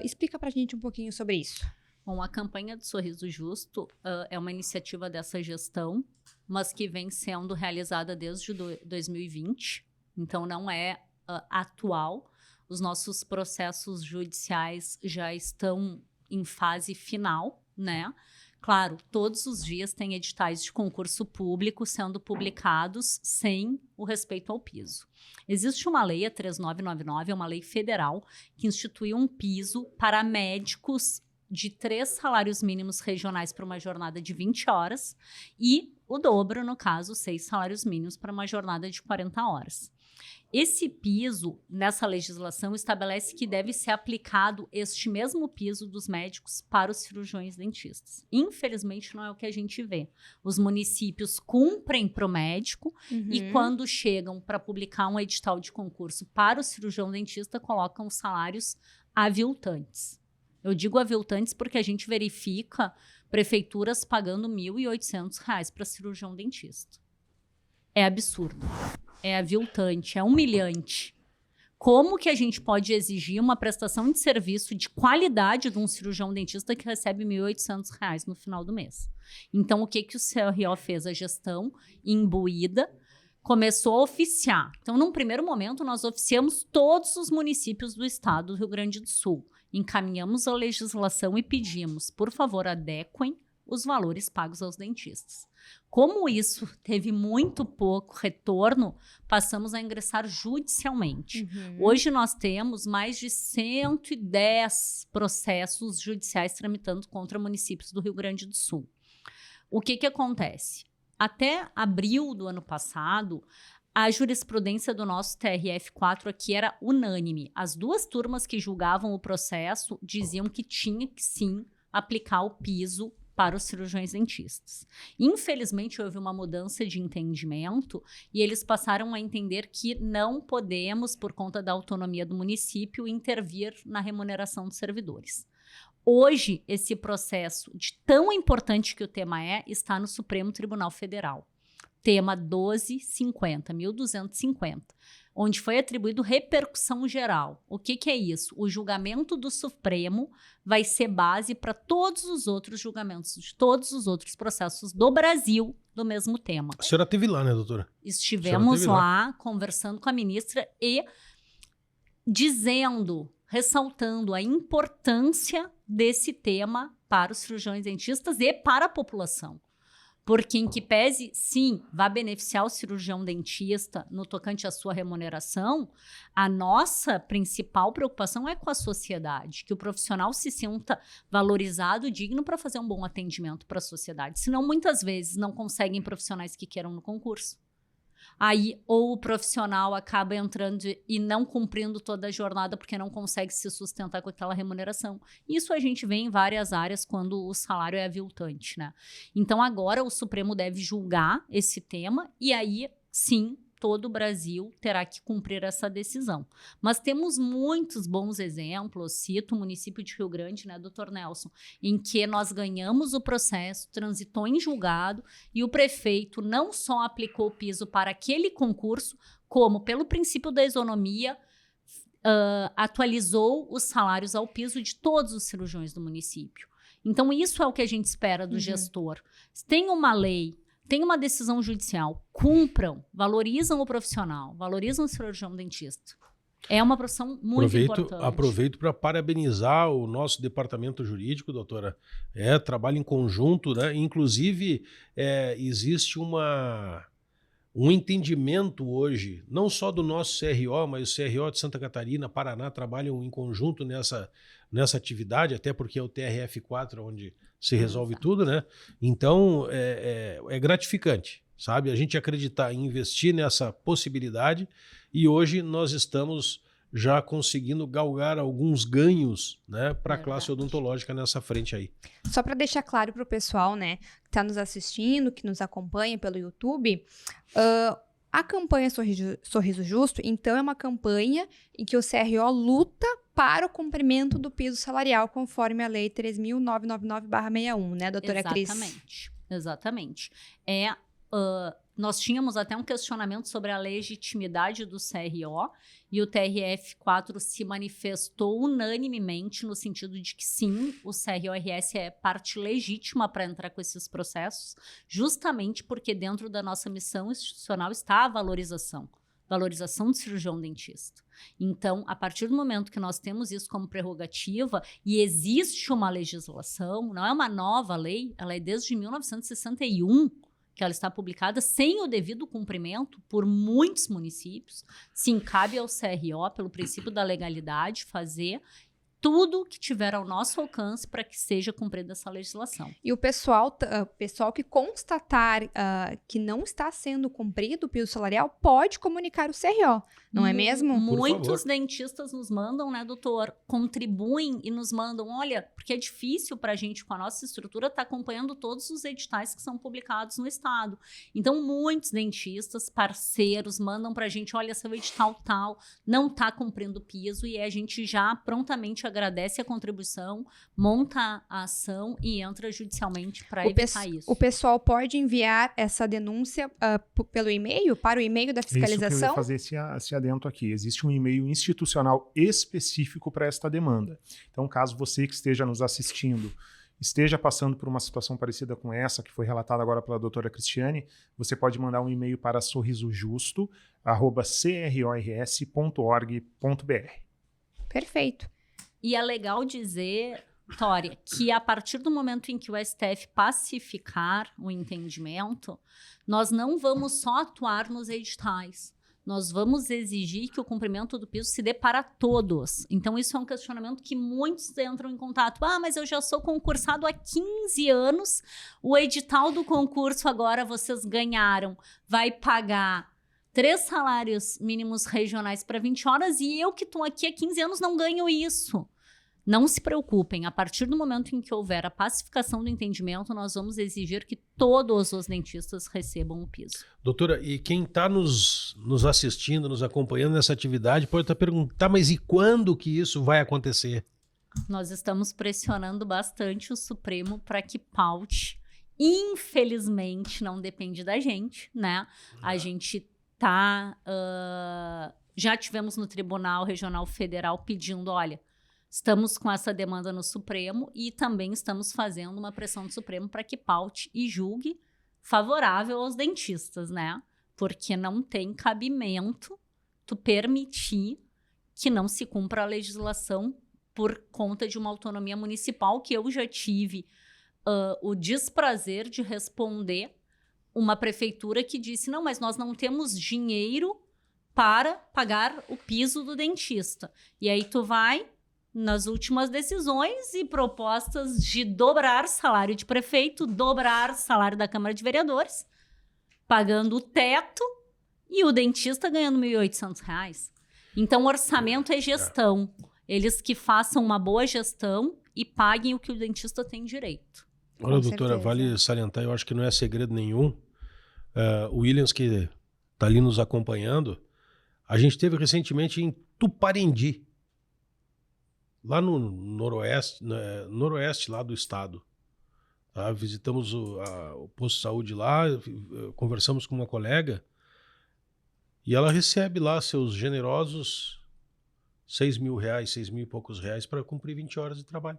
Explica pra gente um pouquinho sobre isso. Bom, a campanha do Sorriso Justo é uma iniciativa dessa gestão, mas que vem sendo realizada desde 2020, então não é atual. Os nossos processos judiciais já estão em fase final, né? Claro, todos os dias tem editais de concurso público sendo publicados sem o respeito ao piso. Existe uma lei, a 3999, é uma lei federal, que instituiu um piso para médicos de 3 salários mínimos regionais para uma jornada de 20 horas e o dobro, no caso, 6 salários mínimos para uma jornada de 40 horas. Esse piso, nessa legislação, estabelece que deve ser aplicado este mesmo piso dos médicos para os cirurgiões dentistas. Infelizmente, não é o que a gente vê. Os municípios cumprem para o médico e quando chegam para publicar um edital de concurso para o cirurgião dentista, colocam os salários aviltantes. Eu digo aviltantes porque a gente verifica prefeituras pagando R$ 1.800 para cirurgião dentista. É absurdo. É aviltante, é humilhante. Como que a gente pode exigir uma prestação de serviço de qualidade de um cirurgião dentista que recebe R$ 1.800 no final do mês? Então, o que o CRO fez? A gestão imbuída começou a oficiar. Então, num primeiro momento, nós oficiamos todos os municípios do estado do Rio Grande do Sul. Encaminhamos a legislação e pedimos, por favor, adequem os valores pagos aos dentistas. Como isso teve muito pouco retorno, passamos a ingressar judicialmente. Hoje nós temos mais de 110 processos judiciais tramitando contra municípios do Rio Grande do Sul. O que acontece? Até abril do ano passado, a jurisprudência do nosso TRF4 aqui era unânime. As 2 turmas que julgavam o processo diziam que tinha que sim aplicar o piso para os cirurgiões dentistas. Infelizmente, houve uma mudança de entendimento e eles passaram a entender que não podemos, por conta da autonomia do município, intervir na remuneração dos servidores. Hoje, esse processo, de tão importante que o tema está no Supremo Tribunal Federal. Tema 1250, onde foi atribuído repercussão geral. O que é isso? O julgamento do Supremo vai ser base para todos os outros julgamentos, de todos os outros processos do Brasil do mesmo tema. A senhora esteve lá, né, doutora? Estivemos lá conversando com a ministra e ressaltando a importância desse tema para os cirurgiões dentistas e para a população. Porque, em que pese, sim, vai beneficiar o cirurgião dentista no tocante à sua remuneração, a nossa principal preocupação é com a sociedade, que o profissional se sinta valorizado, digno para fazer um bom atendimento para a sociedade. Senão, muitas vezes, não conseguem profissionais que queiram no concurso. Aí, ou o profissional acaba entrando e não cumprindo toda a jornada porque não consegue se sustentar com aquela remuneração. Isso a gente vê em várias áreas quando o salário é aviltante, né? Então, agora o Supremo deve julgar esse tema e aí, sim, todo o Brasil terá que cumprir essa decisão. Mas temos muitos bons exemplos, cito o município de Rio Grande, né, Dr. Nelson, em que nós ganhamos o processo, transitou em julgado e o prefeito não só aplicou o piso para aquele concurso, como pelo princípio da isonomia, atualizou os salários ao piso de todos os cirurgiões do município. Então, isso é o que a gente espera do gestor. Tem uma lei, tem uma decisão judicial, cumpram, valorizam o profissional, valorizam o cirurgião dentista. É uma profissão muito importante. Aproveito para parabenizar o nosso departamento jurídico, doutora. Trabalho em conjunto, né? Inclusive, existe um entendimento hoje, não só do nosso CRO, mas o CRO de Santa Catarina, Paraná, trabalham em conjunto nessa atividade, até porque é o TRF4 onde se resolve tudo, né? Então, é gratificante, sabe? A gente acreditar em investir nessa possibilidade e hoje nós estamos já conseguindo galgar alguns ganhos, né, para a classe odontológica nessa frente aí. Só para deixar claro para o pessoal, né, que está nos assistindo, que nos acompanha pelo YouTube, a campanha Sorriso Justo, então, é uma campanha em que o CRO luta para o cumprimento do piso salarial, conforme a Lei 3.999/61, né, doutora Cris? Exatamente. Nós tínhamos até um questionamento sobre a legitimidade do CRO e o TRF4 se manifestou unanimemente no sentido de que sim, o CRO-RS é parte legítima para entrar com esses processos, justamente porque dentro da nossa missão institucional está a valorização do cirurgião dentista. Então, a partir do momento que nós temos isso como prerrogativa e existe uma legislação, não é uma nova lei, ela é desde 1961, que ela está publicada sem o devido cumprimento por muitos municípios. Sim, cabe ao CRO, pelo princípio da legalidade, fazer tudo que tiver ao nosso alcance para que seja cumprida essa legislação. E o pessoal que constatar que não está sendo cumprido o piso salarial pode comunicar o CRO, não é mesmo? Muitos dentistas nos mandam, né, doutor? Contribuem e nos mandam, olha, porque é difícil para a gente, com a nossa estrutura, estar acompanhando todos os editais que são publicados no estado. Então, muitos dentistas, parceiros, mandam para a gente, olha, seu edital tal não está cumprindo o piso, e a gente já prontamente agradece a contribuição, monta a ação e entra judicialmente para evitar isso. O pessoal pode enviar essa denúncia pelo e-mail, para o e-mail da fiscalização? Isso que eu ia fazer esse adendo aqui. Existe um e-mail institucional específico para esta demanda. Então, caso você que esteja nos assistindo esteja passando por uma situação parecida com essa, que foi relatada agora pela doutora Cristiane, você pode mandar um e-mail para sorrisojusto@crors.org.br. Perfeito. E é legal dizer, Tória, que a partir do momento em que o STF pacificar o entendimento, nós não vamos só atuar nos editais. Nós vamos exigir que o cumprimento do piso se dê para todos. Então, isso é um questionamento que muitos entram em contato. Ah, mas eu já sou concursado há 15 anos, o edital do concurso agora vocês ganharam, vai pagar 3 salários mínimos regionais para 20 horas e eu que estou aqui há 15 anos não ganho isso. Não se preocupem, a partir do momento em que houver a pacificação do entendimento, nós vamos exigir que todos os dentistas recebam o piso. Doutora, e quem está nos assistindo, nos acompanhando nessa atividade, pode estar perguntando, mas e quando que isso vai acontecer? Nós estamos pressionando bastante o Supremo para que paute. Infelizmente, não depende da gente, né? A gente já tivemos no Tribunal Regional Federal pedindo, olha, estamos com essa demanda no Supremo e também estamos fazendo uma pressão no Supremo para que paute e julgue favorável aos dentistas, né? Porque não tem cabimento tu permitir que não se cumpra a legislação por conta de uma autonomia municipal, que eu já tive o desprazer de responder uma prefeitura que disse, não, mas nós não temos dinheiro para pagar o piso do dentista. E aí tu vai nas últimas decisões e propostas de dobrar salário de prefeito, dobrar salário da Câmara de Vereadores, pagando o teto e o dentista ganhando R$ 1.800. Então, o orçamento é gestão. Eles que façam uma boa gestão e paguem o que o dentista tem direito. Olha, doutora, vale salientar, eu acho que não é segredo nenhum. O Williams, que está ali nos acompanhando, a gente teve recentemente em Tuparendi, lá no noroeste lá do estado. Tá? Visitamos o posto de saúde lá, conversamos com uma colega e ela recebe lá seus generosos R$6.000, R$6.000 e poucos para cumprir 20 horas de trabalho.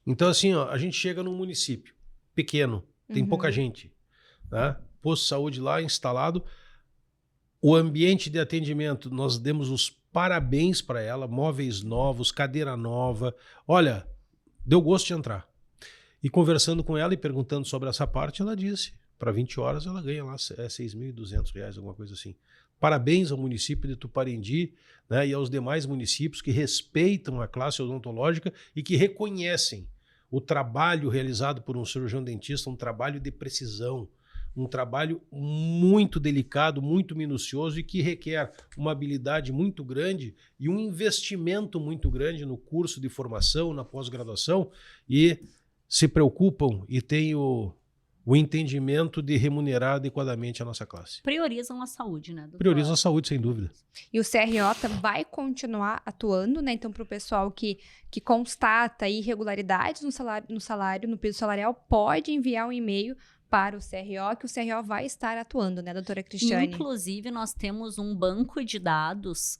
Então, assim, ó, a gente chega num município pequeno, tem pouca gente, né? Posto de saúde lá instalado, o ambiente de atendimento, nós demos os parabéns para ela, móveis novos, cadeira nova. Olha, deu gosto de entrar. E conversando com ela e perguntando sobre essa parte, ela disse, para 20 horas ela ganha lá R$6.200, alguma coisa assim. Parabéns ao município de Tuparendi, né, e aos demais municípios que respeitam a classe odontológica e que reconhecem o trabalho realizado por um cirurgião dentista, um trabalho de precisão, um trabalho muito delicado, muito minucioso e que requer uma habilidade muito grande e um investimento muito grande no curso de formação, na pós-graduação, e se preocupam e têm o o entendimento de remunerar adequadamente a nossa classe. Priorizam a saúde, né, doutor? Priorizam a saúde, sem dúvida. E o CRO vai continuar atuando, né? Então, para o pessoal que constata irregularidades no piso salarial, pode enviar um e-mail para o CRO, que o CRO vai estar atuando, né, doutora Cristiane? Inclusive, nós temos um banco de dados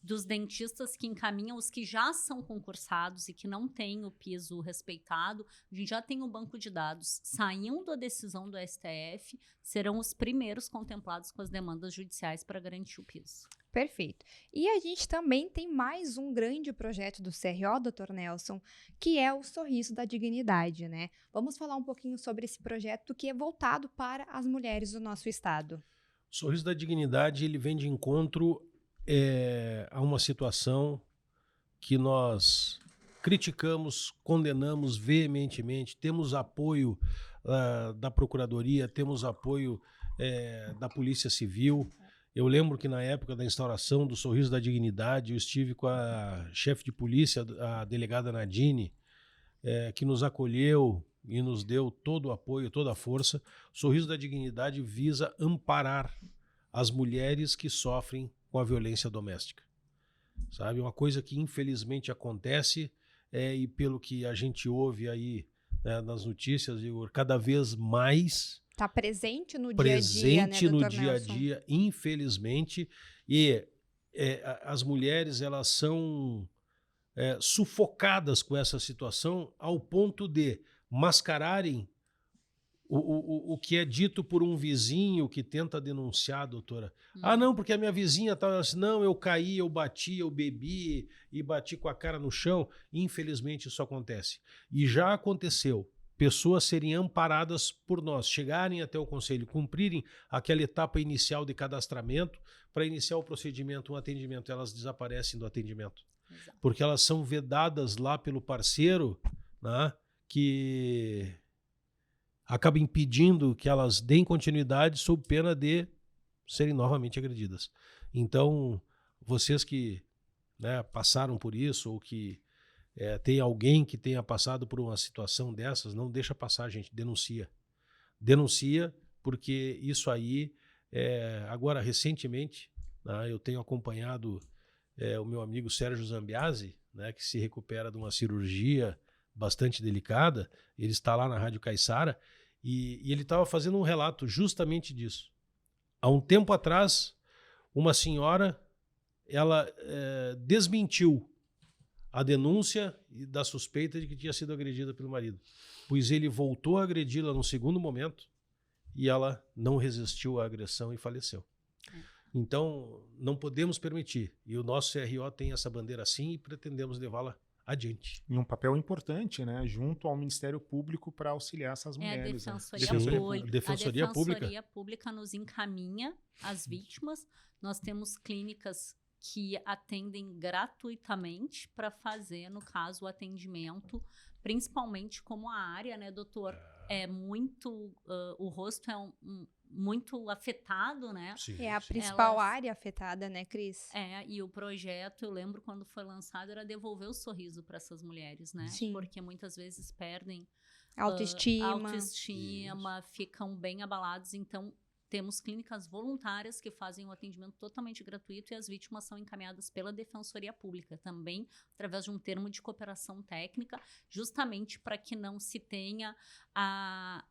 dos dentistas que encaminham os que já são concursados e que não têm o piso respeitado. A gente já tem um banco de dados. Saindo a decisão do STF, serão os primeiros contemplados com as demandas judiciais para garantir o piso. Perfeito. E a gente também tem mais um grande projeto do CRO, doutor Nelson, que é o Sorriso da Dignidade, né? Vamos falar um pouquinho sobre esse projeto que é voltado para as mulheres do nosso estado. O Sorriso da Dignidade, ele vem de encontro a uma situação que nós criticamos, condenamos veementemente, temos apoio da Procuradoria, temos apoio da Polícia Civil. Eu lembro que na época da instauração do Sorriso da Dignidade, eu estive com a chefe de polícia, a delegada Nadine, que nos acolheu e nos deu todo o apoio, toda a força. O Sorriso da Dignidade visa amparar as mulheres que sofrem com a violência doméstica. Sabe? Uma coisa que infelizmente acontece e pelo que a gente ouve aí, né, nas notícias, cada vez mais está presente no presente dia a dia, né, no dia a dia, infelizmente, e as mulheres, elas são sufocadas com essa situação ao ponto de mascararem o que é dito por um vizinho que tenta denunciar, doutora. Ah, não, porque a minha vizinha estava assim, não, eu caí, eu bati, eu bebi e bati com a cara no chão. Infelizmente isso acontece. E já aconteceu pessoas serem amparadas por nós, chegarem até o conselho, cumprirem aquela etapa inicial de cadastramento para iniciar o procedimento, um atendimento. Elas desaparecem do atendimento. Exato. Porque elas são vedadas lá pelo parceiro, né, que acaba impedindo que elas deem continuidade sob pena de serem novamente agredidas. Então, vocês que, né, passaram por isso ou que tem alguém que tenha passado por uma situação dessas, não deixa passar, gente, denuncia. Denuncia, porque isso aí, agora recentemente, né, eu tenho acompanhado o meu amigo Sérgio Zambiasi, né, que se recupera de uma cirurgia bastante delicada. Ele está lá na Rádio Caiçara e ele estava fazendo um relato justamente disso. Há um tempo atrás, uma senhora, ela desmentiu a denúncia da suspeita de que tinha sido agredida pelo marido, pois ele voltou a agredi-la no segundo momento e ela não resistiu à agressão e faleceu. Então, não podemos permitir. E o nosso CRO tem essa bandeira assim e pretendemos levá-la adiante. E um papel importante, né, junto ao Ministério Público para auxiliar essas mulheres. A Defensoria Pública nos encaminha as vítimas. Nós temos clínicas que atendem gratuitamente para fazer, no caso, o atendimento, principalmente como a área, né, doutor, é muito, o rosto é muito afetado, né? Sim, É a sim. principal área afetada, né, Cris? E o projeto, eu lembro quando foi lançado, era devolver o sorriso para essas mulheres, né? Sim. Porque muitas vezes perdem Autoestima. Ficam bem abalados. Então, temos clínicas voluntárias que fazem o atendimento totalmente gratuito e as vítimas são encaminhadas pela Defensoria Pública, também através de um termo de cooperação técnica, justamente para que não se tenha a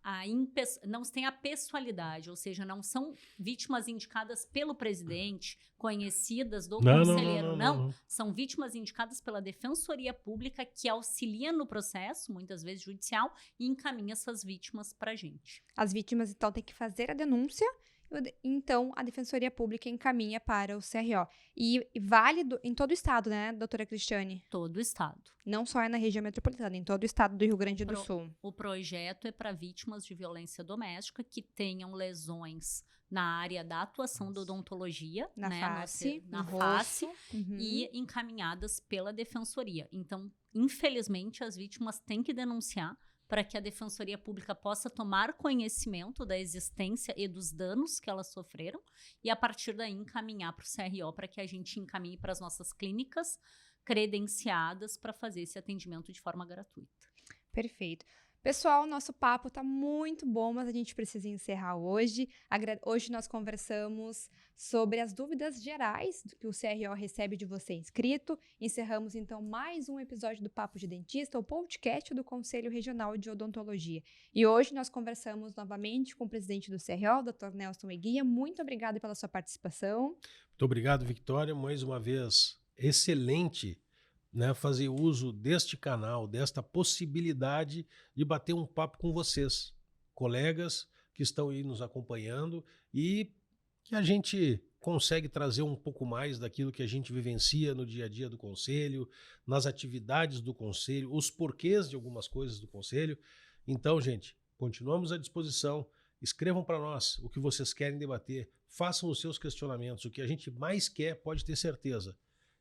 pessoalidade, ou seja, não são vítimas indicadas pelo presidente, conhecidas do conselheiro, não. São vítimas indicadas pela Defensoria Pública, que auxilia no processo, muitas vezes judicial, e encaminha essas vítimas para a gente. As vítimas, então, têm que fazer a denúncia, então a Defensoria Pública encaminha para o CRO. E válido em todo o estado, né, doutora Cristiane? Todo o estado. Não só é na região metropolitana, em todo o estado do Rio Grande do Sul. O projeto é para vítimas de violência doméstica que tenham lesões na área da atuação da odontologia, na face, e encaminhadas pela Defensoria. Então, infelizmente, as vítimas têm que denunciar para que a Defensoria Pública possa tomar conhecimento da existência e dos danos que elas sofreram e, a partir daí, encaminhar para o CRO para que a gente encaminhe para as nossas clínicas credenciadas para fazer esse atendimento de forma gratuita. Perfeito. Pessoal, nosso papo tá muito bom, mas a gente precisa encerrar hoje. Hoje nós conversamos sobre as dúvidas gerais que o CRO recebe de você inscrito. Encerramos, então, mais um episódio do Papo de Dentista, o podcast do Conselho Regional de Odontologia. E hoje nós conversamos novamente com o presidente do CRO, Dr. Nelson Eguia. Muito obrigada pela sua participação. Muito obrigado, Victória. Mais uma vez, excelente, né, fazer uso deste canal, desta possibilidade de bater um papo com vocês, colegas que estão aí nos acompanhando e que a gente consegue trazer um pouco mais daquilo que a gente vivencia no dia a dia do Conselho, nas atividades do Conselho, os porquês de algumas coisas do Conselho. Então, gente, continuamos à disposição. Escrevam para nós o que vocês querem debater, façam os seus questionamentos. O que a gente mais quer, pode ter certeza,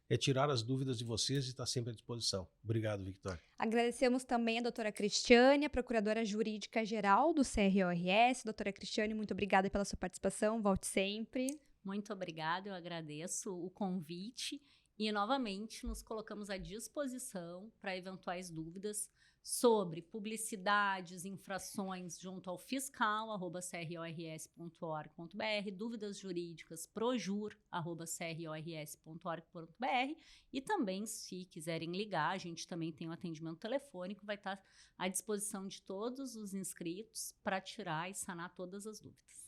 é tirar as dúvidas de vocês e estar sempre à disposição. Obrigado, Victória. Agradecemos também a doutora Cristiane, a procuradora jurídica geral do CRORS. Doutora Cristiane, muito obrigada pela sua participação. Volte sempre. Muito obrigada, eu agradeço o convite e, novamente, nos colocamos à disposição para eventuais dúvidas sobre publicidades, infrações junto ao fiscal@crors.org.br, dúvidas jurídicas projur@crors.org.br e também, se quiserem ligar, a gente também tem um atendimento telefônico, vai estar à disposição de todos os inscritos para tirar e sanar todas as dúvidas.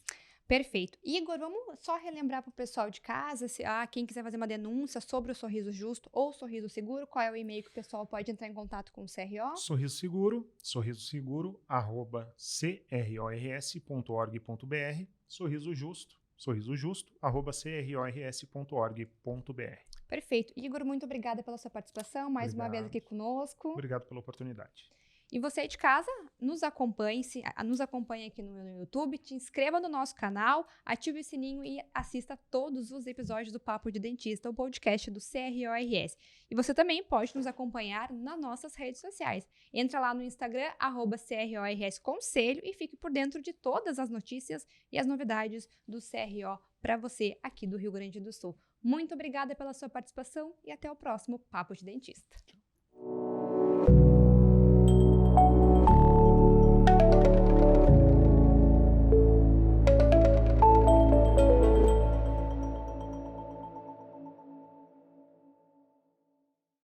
Perfeito. Igor, vamos só relembrar para o pessoal de casa, quem quiser fazer uma denúncia sobre o Sorriso Justo ou Sorriso Seguro, qual é o e-mail que o pessoal pode entrar em contato com o CRO? Sorriso Seguro, @crors.org.br, Sorriso Justo, @crors.org.br. Perfeito. Igor, muito obrigada pela sua participação, mais uma vez aqui conosco. Obrigado pela oportunidade. E você aí de casa, nos acompanhe aqui no YouTube, te inscreva no nosso canal, ative o sininho e assista todos os episódios do Papo de Dentista, o podcast do CRORS. E você também pode nos acompanhar nas nossas redes sociais. Entra lá no Instagram, @CRORS Conselho e fique por dentro de todas as notícias e as novidades do CRO para você aqui do Rio Grande do Sul. Muito obrigada pela sua participação e até o próximo Papo de Dentista.